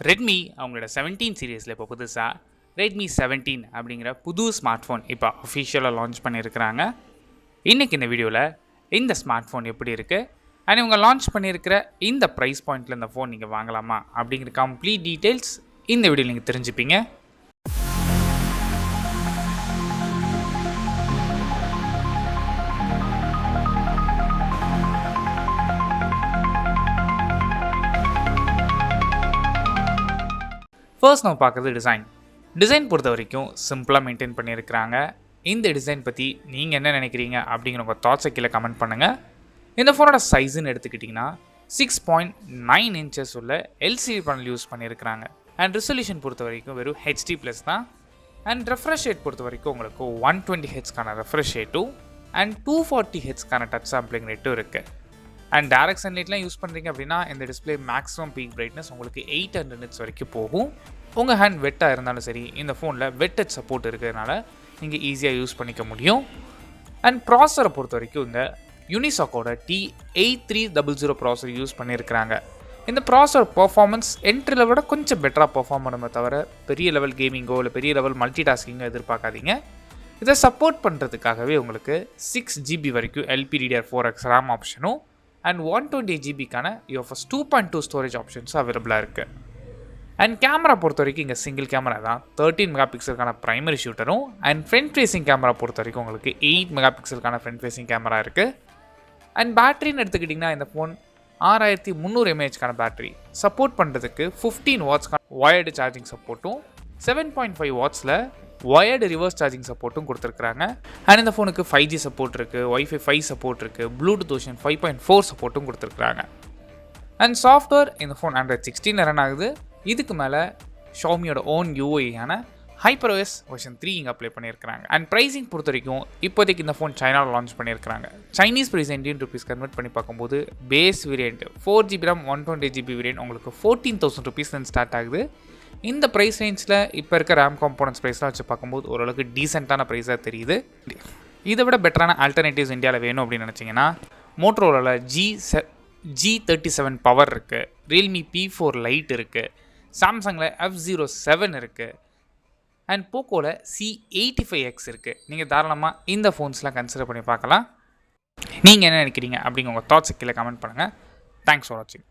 Redmi அவங்களோட 17 சீரீஸில் இப்போ புதுசாக ரெட்மி 17 அப்படிங்கிற புது ஸ்மார்ட் ஃபோன் இப்போ அஃபிஷியலாக லான்ச் பண்ணியிருக்கிறாங்க. இன்றைக்கி இந்த வீடியோவில் இந்த ஸ்மார்ட் ஃபோன் எப்படி இருக்குது அண்ட் இவங்க லான்ச் பண்ணியிருக்கிற இந்த ப்ரைஸ் பாயிண்ட்டில் இந்த ஃபோன் நீங்கள் வாங்கலாமா அப்படிங்கிற கம்ப்ளீட் டீட்டெயில்ஸ் இந்த வீடியோவில் நீங்கள் தெரிஞ்சுப்பீங்க. ஃபர்ஸ்ட் நம்ம பார்க்குறது டிசைன் பொறுத்த வரைக்கும் சிம்பிளாக மெயின்டைன் பண்ணியிருக்கிறாங்க. இந்த டிசைன் பற்றி நீங்கள் என்ன நினைக்கிறீங்க அப்படிங்கிற உங்கள் தாட்ஸை கீழே கமெண்ட் பண்ணுங்கள். இந்த ஃபோனோட சைஸுன்னு எடுத்துக்கிட்டிங்கன்னா 6.9 இன்ச்சஸ் உள்ள எல்சிடி பேனல் யூஸ் பண்ணியிருக்கிறாங்க. அண்ட் ரெசல்யூஷன் பொறுத்த வரைக்கும் வெறும் HD+ தான். அண்ட் ரெஃப்ரெஷ் ரேட் பொறுத்த வரைக்கும் உங்களுக்கு 120Hzக்கான ரெஃப்ரெஷ் ரேட்டும் அண்ட் 240Hzக்கான டச் சாம்பிளிங் ரேட்டும் இருக்குது. அண்ட் டைரக்ட் சன்லைட்லாம் யூஸ் பண்ணுறீங்க அப்படின்னா இந்த டிஸ்பிளே மேக்ஸிமம் பீக் பிரைட்னஸ் உங்களுக்கு 800 nits வரைக்கும் போகும். உங்கள் ஹேண்ட் வெட்டாக இருந்தாலும் சரி இந்த ஃபோனில் வெட் டச் சப்போர்ட் இருக்கிறதுனால நீங்கள் ஈஸியாக யூஸ் பண்ணிக்க முடியும். அண்ட் ப்ராசரை பொறுத்த வரைக்கும் இந்த யூனிசாக்கோட T8300 ப்ராசர் யூஸ் பண்ணியிருக்கிறாங்க. இந்த ப்ராசர் பர்ஃபார்மன்ஸ் என்ட்ரி லெவலோட கொஞ்சம் பெட்டராக பர்ஃபார்ம் பண்ணுமே தவிர பெரிய லெவல் கேமிங்கோ இல்லை பெரிய லெவல் மல்டி டாஸ்கிங்கோ எதிர்பார்க்காதீங்க. இதை சப்போர்ட் பண்ணுறதுக்காகவே உங்களுக்கு 6GB வரைக்கும் LPDDR4X RAM ஆப்ஷனும் அண்ட் 128GBக்கான யூஎஃப்எஸ் 2.2 ஸ்டோரேஜ் ஆப்ஷன்ஸும் அவைலபிளாக இருக்குது. அண்ட் கேமரா பொறுத்த வரைக்கும் இங்கே சிங்கிள் கேமரா தான். 13 மெகாபிக்சலுக்கான ப்ரைமரி ஷூட்டரும் அண்ட் ஃப்ரண்ட் ஃபேஸிங் கேமரா பொறுத்த வரைக்கும் உங்களுக்கு 8 மெகாபிக்சலுக்கான ஃப்ரண்ட் ஃபேஸிங் கேமரா இருக்குது. அண்ட் பேட்டரின்னு எடுத்துக்கிட்டிங்கன்னா இந்த ஃபோன் 6300 mAhக்கான பேட்டரி சப்போர்ட் பண்ணுறதுக்கு 15 வாட்ஸ்க்கான ஒயர்டு சார்ஜிங் சப்போர்ட்டும் 7.5 வாட்ஸில் ஒயர்டு ரிவர்ஸ் சார்ஜிங் சப்போர்ட்டும் கொடுத்துருக்குறாங்க. அண்ட் இந்த ஃபோனுக்கு 5G சப்போர்ட் இருக்குது, Wi-Fi 5 சப்போர்ட் இருக்குது, ப்ளூடூத் வெர்ஷன் 5.4 சப்போர்ட்டும் கொடுத்துருக்குறாங்க. அண்ட் சாஃப்ட்வேர் இந்த ஃபோன் Android 16 ரன் ஆகுது. இதுக்கு மேலே ஷாமியோட ஓன் யூஐயான HyperOS வெர்ஷன் 3 இங்கே அப்ளை பண்ணியிருக்கிறாங்க. அண்ட் ப்ரைஸிங் பொறுத்த வரைக்கும் இப்போதைக்கு இந்த ஃபோன் சைனாவில் லான்ச் பண்ணியிருக்கிறாங்க. சைனீஸ் ப்ரைஸ் ₹Indian கன்வெர்ட் பண்ணி பார்க்கும்போது base variant 4GB RAM 128GB variant உங்களுக்கு 14,000 ஸ்டார்ட் ஆகுது. இந்த ப்ரைஸ் ரேஞ்சில் இப்போ இருக்க ரேம் காம்போனன்ட்ஸ் ப்ரைஸ்லாம் வச்சு பார்க்கும்போது ஓரளவுக்கு டீசெண்டான ப்ரைஸாக தெரியுது. இதை விட பெட்டரான ஆல்டர்னேட்டிவ்ஸ் இந்தியாவில் வேணும் அப்படின்னு நினச்சிங்கன்னா மோட்டோரோலாவில் G37 பவர் இருக்குது, ரியல்மி P4 லைட் இருக்குது, சாம்சங்கில் F07 இருக்குது அண்ட் போக்கோவில் C85X இருக்குது. நீங்கள் தாராளமாக இந்த ஃபோன்ஸ்லாம் கன்சிடர் பண்ணி பார்க்கலாம். நீங்கள் என்ன நினைக்கிறீங்க அப்படிங்கிற உங்கள் தாட்ஸை கீழே கமெண்ட் பண்ணுங்கள். தேங்க்ஸ் ஃபார் வாட்சிங்.